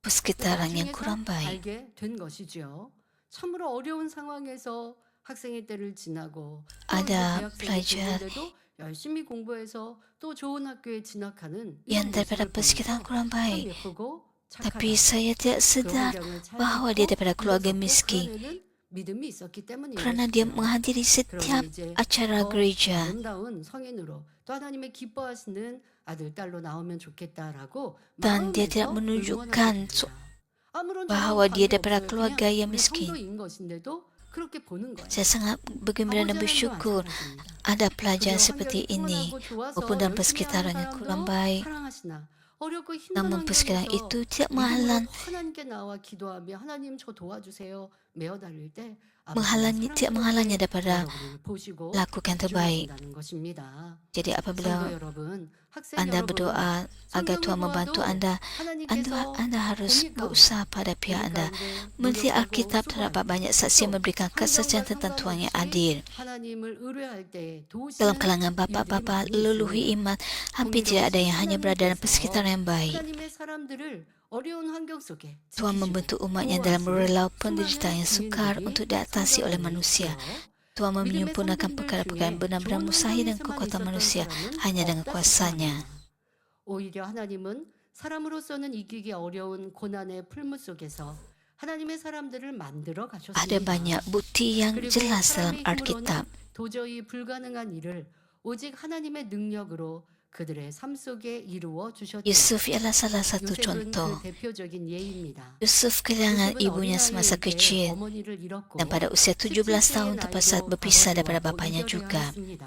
persekitaran yang 나중에서 kurang baik. 알게 된 것이지요. 참으로 어려운 상황에서 학생의 때를 지나고 또 이제 Ada 대학생이 pelajar 됐는데도 열심히 공부해서 또 좋은 학교에 진학하는 yang 이런 daripada 모습을 persekitaran 보면서 kurang 참 baik, 예쁘고 tapi 착하다. saya tidak 그 sedar 환경을 잘 bahawa dia 딛고 daripada keluarga 일어섰고 그 miskin 안에는 믿음이 있었기 때문인 kerana dia 것이죠. menghadiri 그러니 setiap 이제 acara 더 gereja 아름다운 성인으로 또 하나님의 기뻐하시는 아들 딸로 나오면 좋겠다라고 dan dia tidak 마음에서 응원하게 menunjukkan 됩니다. 아무런 저랑 bahawa dia 관계 daripada 없어요. keluarga 그냥 yang 우리 miskin. 성도인 것인데도 그렇게 보는 거예요. Saya sangat bergembira dan 아버지 하나님도 bersyukur 마찬가지입니다. ada pelajar 그저 seperti 환경이 ini, 평안하고 좋아서 walaupun dalam 열심히 하는 persekitaran yang kurang 사람도 baik, 사랑하시나 어렵고 힘든 namun persekitaran 환경에서 itu tidak 믿음으로 menghalang, 하나님께 나와 기도하며 하나님 저 도와주세요 메어 달릴 때 tidak menghalangnya 사랑스럽게 daripada 여러분을 보시고 lakukan terbaik. 인정하신다는 것입니다. Jadi 성도 apabila 여러분, 학생 Anda 여러분, berdoa agar 성경을 Tuhan membantu 보아도 Anda, 하나님께서 Anda harus 공의 가운데 berusaha pada pihak 우리 Anda. 가운데 Meneliti 노력하고 Alkitab 수고할 terdapat 때 banyak saksi yang 또 memberikan 환경과 kesaksian tentang Tuhan yang 상관없이 adil. 하나님을 의뢰할 때 Dalam 도우시는 kalangan 일들이 bapa-bapa 많이 leluhur 있습니다. iman, hampir tidak ada yang hanya berada dalam 하나님께서 persekitaran yang baik. 하나님의 사람들을 어려운 환경 속에 Tuhan 지키시고 membentuk umatnya dalam 보호하시는 relau 수많은 penderitaan yang sukar 증인들이 untuk diatasi 성경 oleh 안에 manusia. 있고요. Tuhan 믿음의 menyempurnakan 선진들 perkara-perkara yang 중에 benar-benar 좋은 mustahil dan 환경에서만 kekuatan 있었던 manusia 사람은 hanya dengan 없다 kuasanya. 싶어합니다. 오히려 하나님은 사람으로서는 이기기 어려운 고난의 풀무 속에서 하나님의 사람들을 만들어 Ada 가셨습니다. banyak bukti yang 그리고 jelas dalam 사람의 Alkitab. 힘으로는 도저히 불가능한 일을 오직 하나님의 능력으로 그들의 삶 속에 이루어 주셨죠. Yusuf ialah salah satu 요셉은 contoh. 그 대표적인 예입니다. Yusuf kehilangan 요셉은 ibunya 어린 semasa 나이에 kecil 어머니를 잃었고 dan pada usia 17 tahun 17세의 terpaksa 나이로 berpisah daripada 아버지와 또 bapaknya 이별해야 juga. 했습니다.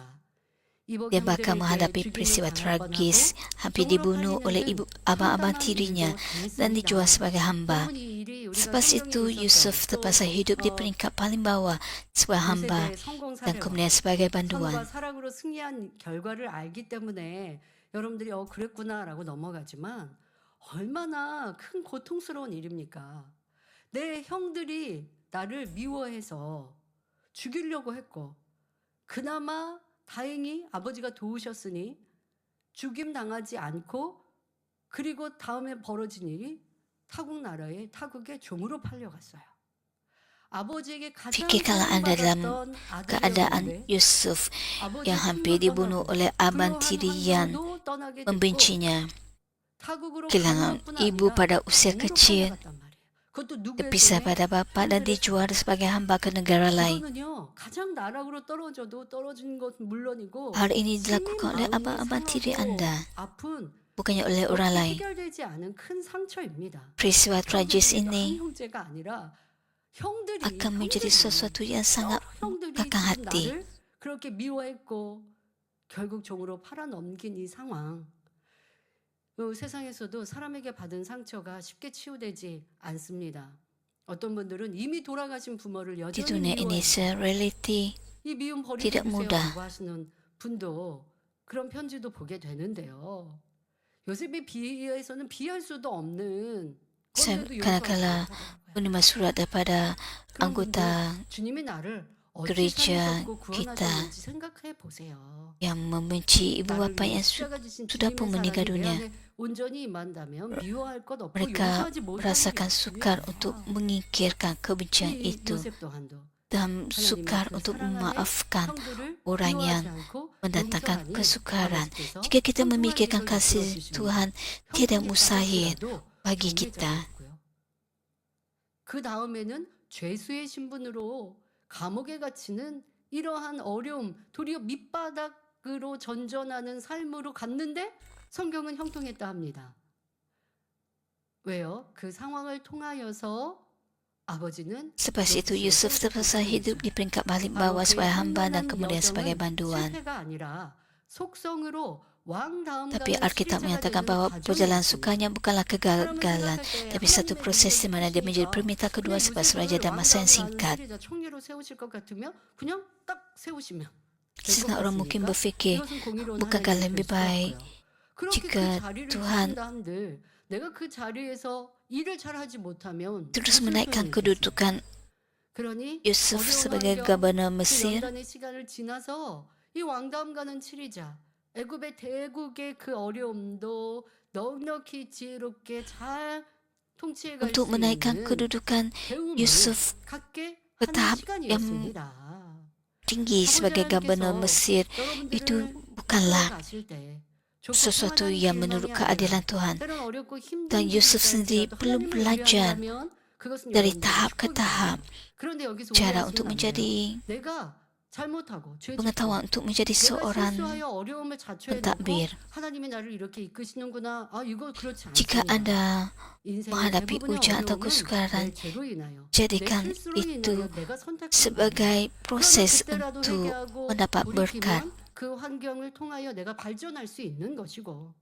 이복 Dia bakal 형들에게 menghadapi 죽임을 peristiwa 당할 tragis, 뻔하고 hampir 종으로 dibunuh oleh 팔리는 ibu 등 abang-abang 참담한 tirinya 일도 dan dijual 당했습니다. sebagai hamba. 여러분 이 일이 우리가 Selepas itu 성경에 Yusuf 있었던 terpaksa hidup di peringkat paling bawah sebagai hamba 요셉의 성공 dan 사례와 kemudian sebagai 선과 banduan. 사랑으로 승리한 결과를 알기 때문에 여러분들이 그랬구나라고 넘어가지만 얼마나 큰 고통스러운 일입니까? 내 형들이 나를 미워해서 죽이려고 했고 그나마 다행히 아버지가 도우셨으니 죽임 당하지 않고 그리고 다음에 벌어진 일이 타국 나라의 타국의 종으로 팔려갔어요. 아버지에게 가장 Fikirkanlah Anda dalam 사랑받았던 keadaan 아들이었는데 Yusuf 아버지의 yang hampir 품을 dibunuh 떠나고 oleh abang 그러한 tiri yang 환경도 떠나게 됐고 membencinya. 타국으로 Kehilangan 가는 것뿐 ibu 아니라 pada usia 종으로 kecil, 팔려갔단 말이에요. 그것도 누구의 terpisah 손에? pada bapa dan 형들의 손에. dijual sebagai hamba ke negara lain. 이거는요 가장 나락으로 떨어져도 떨어진 것 물론이고 Hal ini 시민 dilakukan oleh 마음이 abang-abang tiri 상하고 Anda, 아픈 bukannya oleh orang 어떻게 lain. 해결되지 않은 큰 상처입니다. Peristiwa tragis 형제들도 한 ini 형제가 아니라 형들이 akan menjadi sesuatu yang sangat 형들이 membukakan 지금 hati. 나를 그렇게 미워했고 결국 종으로 팔아넘긴 이 상황. 세상에서도 사람에게 받은 상처가 쉽게 치유되지 않습니다. 어떤 분들은 이미 돌아가신 부모를 Di 여전히 dunia ini 미워해요. reality 이 미움 버리지 tidak mudah. 주세요라고 하시는 분도 그런 편지도 보게 되는데요. 요셉에 비해서는 비할 수도 없는 Saya 건데도 kadang-kala 용서하지 못하더라고요. menerima surat daripada 그런 anggota 분들 주님이 나를 어찌 gereja 살리셨고 kita 구원하셨는지 생각해 보세요. yang membenci ibu 나를 bapa 위해 yang 십자가 지신 sudah pun 주님의 meninggal 사랑이 내 dunia. 안에 온전히 임한다면 미워할 것 없고 Mereka 용서하지 못하는 게 merasakan sukar 없습니다. untuk menyingkirkan kebencian 이 itu 요셉 또한도 dan 하나님의 sukar 그 untuk 사랑 안에 memaafkan 형들을 orang yang 미워하지 않고 mendatangkan 용서하니 kesukaran. 아버지께서 Jika kita 평범한 memikirkan 일을 kasih 베풀어 주십니다. Tuhan, tidak 형들이 mustahil 받았더라도 bagi 경계자가 kita. 있고요. 그 다음에는 죄수의 신분으로 감옥에 갇히는 이러한 어려움, 도리어 밑바닥으로 전전하는 삶으로 갔는데 성경은 형통했다 합니다. 왜요? 그 상황을 통하여서 아버지는 Selepas itu Yusuf terpaksa hidup di peringkat paling 바로 bawah 그의 sebagai hamba dan 현명한 kemudian sebagai 여정은 banduan. 실패가 아니라 속성으로 왕 다음 Tapi 가는 Alkitab 치리자가 menyatakan 되는 bahawa perjalanan 과정이었습니다. sukanya bukanlah kegagalan, 사람을 tapi 생각할 satu 때 proses di mana dia menjadi permintaan kedua sebagai raja dalam masa yang singkat. 치리자 총리로 세우실 것 같으면 그냥 딱 세우시면 될 것 Setengah orang mungkin 같으니까 berfikir, 이것은 공의로운 bukankah 하나님의 lebih 될 수도 baik 없고요. 그렇게 jika 그 자리를 Tuhan 주신다 한들 내가 그 자리에서 일을 잘하지 못하면 terus 무슨 menaikkan 소용이 있겠습니까? kedudukan 그러니 Yusuf 어려운 sebagai 환경, gubernur 그 Mesir, 연단의 시간을 지나서 이 왕다움 가는 치리자 애굽의 대국의 그 어려움도 넉넉히 지혜롭게 잘 통치해 갈 수 untuk menaikkan 있는 kedudukan 배움을 Yusuf 갖게 ke 하는 tahap yang 시간이었습니다. tinggi sebagai gubernur Mesir itu 여러분들을 bukanlah 가실 때 sesuatu yang menurut keadilan Tuhan. 때론 어렵고 힘든 Dan Yusuf sendiri 일일지라도 perlu 하나님을 belajar 의뢰한다면 그것은 dari 여러분들의 tahap ke 축복입니다. tahap 그런데 여기서 cara 오해하시면 untuk 안 돼요. menjadi 내가 잘못하고 죄짓고 pengetahuan untuk menjadi 내가 seorang 실수하여 어려움을 자초해 놓고 pentadbir. 하나님이 나를 이렇게 이끄시는구나. 이거 그렇지 Jika 않습니다. Anda 인생의 menghadapi 대부분의 ujian atau 어려움은 kesukaran, 내 죄로 인하여, 내 jadikan 실수로 itu 인하여 내가 선택한 거예요. sebagai proses 그러나 그때라도 untuk 회개하고 mendapat berkat. 돌이키면 그 환경을 통하여 내가 발전할 수 있는 것이고,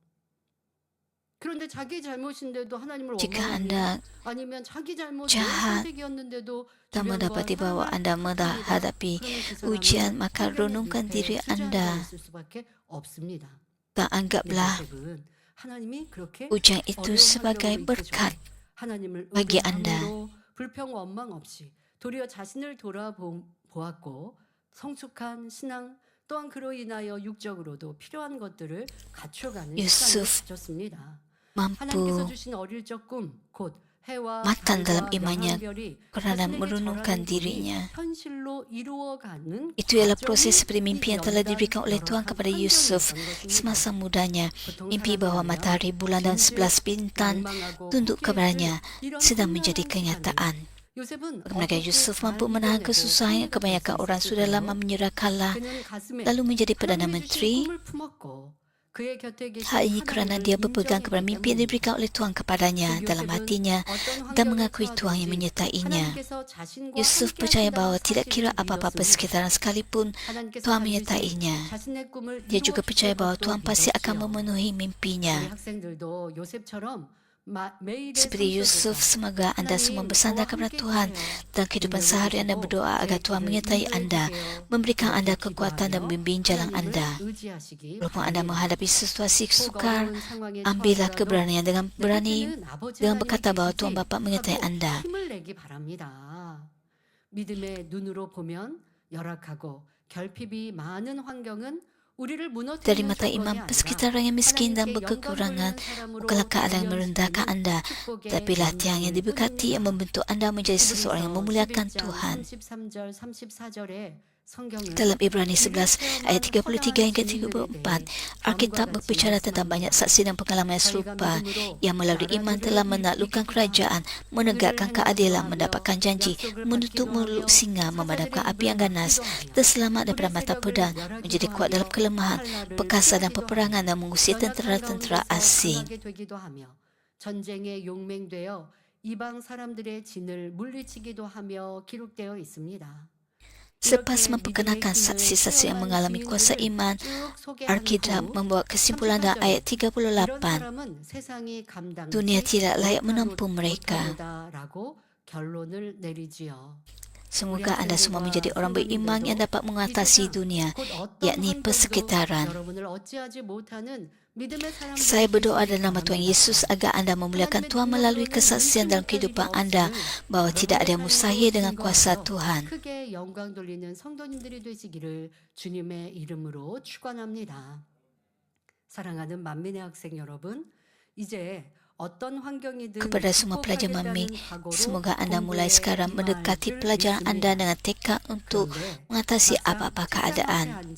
그런데 자기 잘못인데도 하나님을 Jika 원망합니다. Anda 아니면 자기 잘못 내 jahat 선택이었는데도 dan 주변과 mendapati bahawa 사람을 Anda 탓합니다. menghadapi 그러면 그 사람은 ujian, maka 성경의 renungkan 밑에 diri 주저앉아 Anda 있을 수밖에 없습니다. dan 근데 anggaplah 요셉은 하나님이 그렇게 ujian itu 어려운 sebagai 환경으로 berkat 이끄셔도 하나님을 bagi Anda. 의존함으로 불평 원망 없이 도리어 자신을 돌아보았고 성숙한 신앙 또한 그로 인하여 육적으로도 필요한 것들을 갖춰가는 시간을 Yusuf 가졌습니다. mampu 하나님께서 주신 어릴 적 꿈 곧 해와 matang dalam 달과 imannya 영한별이 kerana 자신에게 merenungkan 절하는 꿈이 dirinya. 현실로 이루어가는 Itu ialah 과정이 proses seperti mimpi yang telah 연단 diberikan oleh Tuhan 열악한 kepada Yusuf 환경이었던 것입니다. semasa mudanya. 보통 Mimpi bahawa 사람이라면 matahari, bulan dan 11 bintang 망망하고 tunduk 포기했을 kepadanya 이런 sedang 혼란한 menjadi 시간을 kenyataan. 요셉은 Bagaimana 어떻게 Yusuf 잘 mampu menahan 이겨내고 kesusahan yang 승리가 될 kebanyakan 수 orang sudah lama 있었을까요? menyerah kalah 그는 가슴에 lalu menjadi Perdana 하나님이 주신 Menteri? 꿈을 품었고 그의 곁에 계신 Hal ini kerana dia 하나님을 berpegang kepada 인정했기 mimpi yang 때문입니다. diberikan oleh Tuhan kepadanya 그 dalam 요셉은 hatinya 어떤 dan 환경에 mengakui Tuhan yang 처하든지 menyertainya. 하나님께서 자신과 Yusuf 함께 percaya 하신다는 bahawa tidak kira 사실을 apa-apa 믿었습니다. sekitaran sekalipun 하나님께서 Tuhan 반드시 menyertainya. 자신의 꿈을 Dia juga 이루어 percaya 주실 bahawa 것도 Tuhan pasti akan 믿었지요. memenuhi 우리 mimpinya. 학생들도 요셉처럼 매일의 Seperti 삶 Yusuf, 속에서 semoga Anda semua 하나님 bersandar 저와 kepada 함께 Tuhan 계세요. dalam kehidupan 능력을 sehari Anda 주시고 berdoa agar 제 Tuhan 길을 menyertai 인도해 Anda, 주세요. memberikan 이렇게 Anda kekuatan dan 기도하며 membimbing jalan 하나님을 Anda. 의지하시기 Walaupun Anda 바랍니다. menghadapi situasi 혹 sukar, 어려운 상황에 ambillah 처하더라도 keberanian dengan 내 berani 곁에는 아버지 dengan 하나님이 berkata bahawa Tuhan 계시지 Bapa menyertai 하고 Anda. 힘을 내기 바랍니다. 믿음의 눈으로 보면 열악하고 결핍이 많은 환경은 우리를 Dari 무너뜨리는 mata 조건이 iman 아니라 sekitar orang yang miskin dan 하나님께 영광 berkekurangan 돌리는 사람으로 bukanlah keadaan yang merendahkan 단련시키는 Anda, 축복의 tapi latihan yang 연단을 diberkati yang 끊습니다. membentuk Anda menjadi seseorang yang 히브리서 memuliakan 11장 Tuhan. 33절 34절에 성경은 Dalam Ibrani 11 ayat 33 hingga 34, Alkitab berbicara tentang banyak saksi dan pengalaman yang serupa yang melalui iman telah menaklukkan kerajaan, menegakkan keadilan, mendapatkan janji, menutup mulut singa, memadamkan api yang ganas, terselamat daripada mata pedang, menjadi kuat dalam kelemahan, perkasa dan peperangan dan mengusir tentera-tentera asing. 전쟁에 용맹되어 이방 사람들의 진을 물리치기도 하며 기록되어 있습니다. Selepas memperkenalkan saksi-saksi yang mengalami kuasa iman, Alkitab membuat kesimpulan dalam ayat 38, dunia tidak layak menampung mereka. Semoga Anda semua menjadi orang beriman yang dapat mengatasi dunia, yakni persekitaran. Saya berdoa dalam nama Tuhan Yesus agar Anda memuliakan Tuhan melalui kesaksian dalam kehidupan Anda bahawa tidak ada yang mustahil dengan kuasa Tuhan. 크게 영광 돌리는 성도님들이 되시기를 주님의 이름으로 축원합니다. 사랑하는 만민의 학생 여러분, 이제 어떤 환경이든 Kepada semua pelajar Mami, semoga Anda mulai sekarang mendekati pelajaran Anda dengan tekad untuk mengatasi apa-apa keadaan.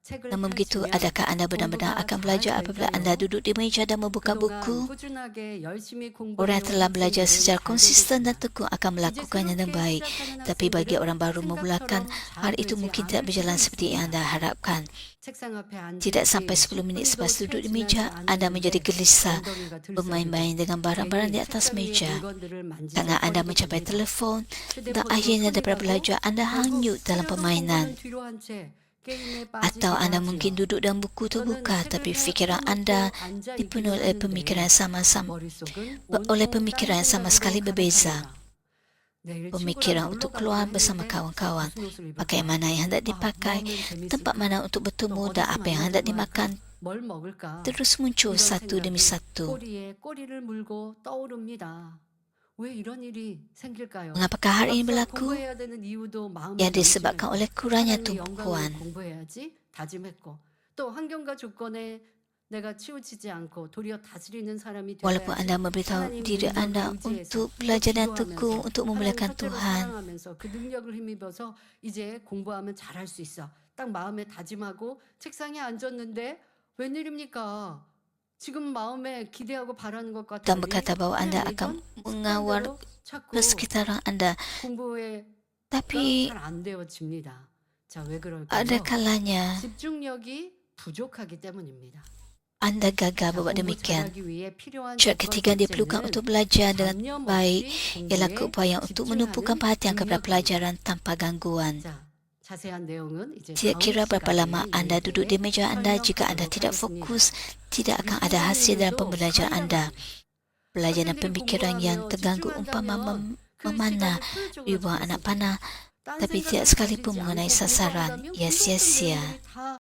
책을 Namun begitu, 펼치면 adakah anda benar-benar 공부가 akan belajar 잘 apabila 될까요? anda duduk di meja dan membuka 그동안 buku? 꾸준하게 열심히 Orang yang 공부해온 telah belajar 학생들은 secara 잘 konsisten dan 되겠지만 tekun akan 이제 melakukannya dengan 새롭게 baik. 시작하는 Tapi bagi 학생들은 orang baru memulakan, 생각처럼 잘 hal itu 되지 mungkin 않을 tidak 때가 berjalan seperti yang 있습니다. anda harapkan. 책상 앞에 앉은 Tidak 지 sampai 10 minit 10분도 selepas duduk 채 di 지나지 meja, anda menjadi 않았는데 gelisah, 엉덩이가 bermain-main 들썩이고 dengan barang-barang di 괜히 atas 책상 위의 meja. 물건들을 Karena anda 만지작거리게 mencapai 됩니다. telefon, dan 휴대폰으로 akhirnya 손이 daripada 가고 belajar, anda 결국 hanyut dalam 하려던 permainan. 공부는 뒤로 한 채 게임에 Atau 빠지기도 anda mungkin 하지요. duduk dan buku 저는 terbuka, 책을 tapi fikiran 펴놓고 anda 앉아 dipenuhi 있기는 oleh pemikiran 하는데 sama-sama 머릿속은 oleh 온통 pemikiran 딴 yang sama sekali 생각으로 berbeza. 가득합니다. 내일 친구랑 Pemikiran 놀러 untuk 가기로 keluar bersama 했는데 kawan-kawan, 무슨 옷을 pakaian 입을까? mana yang hendak 아, 뭐 dipakai, 하면 tempat 재밌을까? mana untuk 또 bertemu dan 어디서 apa yang 만나면 hendak 좋아할까? dimakan, 뭘 먹을까? terus muncul 이런 satu demi 생각이 satu. 꼬리에 꼬리를 물고 떠오릅니다. 왜 이런 일이 생길까요? Mengapakah hal ini 앞서 berlaku? 공부해야 되는 이유도 마음의 Yang disebabkan 명심했고 oleh kurangnya 하나님의 영광을 tumpuan. 공부해야지 다짐했고 또 환경과 조건에 내가 치우치지 않고 도리어 다스리는 사람이 Walaupun 되어야지 anda memberitahu 하나님 diri 능력 anda 의지해서 untuk 또 belajar dan tekun 기도하면서 untuk 하나님 memuliakan 첫째로 Tuhan, 사랑하면서 그 능력을 힘입어서 이제 공부하면 잘할 수 있어. 딱 마음에 다짐하고 책상에 앉았는데 웬일입니까? 지금 마음에 기대하고 바라는 것과 dan 달리 berkata bahawa anda 그냥 akan 예전 mengawal 습관대로 자꾸 ke sekitaran anda. 공부가 Tapi 잘 안 되어집니다. 자, 왜 그럴까요? ada kalanya 집중력이 부족하기 때문입니다. anda gagal 자, berbuat 공부 demikian. 잘하기 위해 필요한 Syarat ketiga yang diperlukan 첫째는 untuk belajar dengan 잡념 baik 없이 ialah 공부에 keupayaan untuk menumpukan 집중하는 perhatian kepada 능력입니다. pelajaran tanpa gangguan. 자, 자세한 내용은 이제 Tidak 다음 kira berapa lama 시간에 anda duduk di meja anda, jika anda 설명하도록 tidak 하겠습니다. fokus, tidak akan ada hasil dalam 미술관인들도 pembelajaran anda. 마찬가지입니다. Belajar dan 학생들이 pemikiran yang 공부하며 terganggu umpama 집중한다면 그 memanah, 시간을 효율적으로 ribuan 잘 anak 쓰고 panah, 딴 tapi 생각을 tidak sekalipun 가지지 mengenai 않고 sasaran, 공부한다면 ia 공부했던 sia-sia. 내용들이 다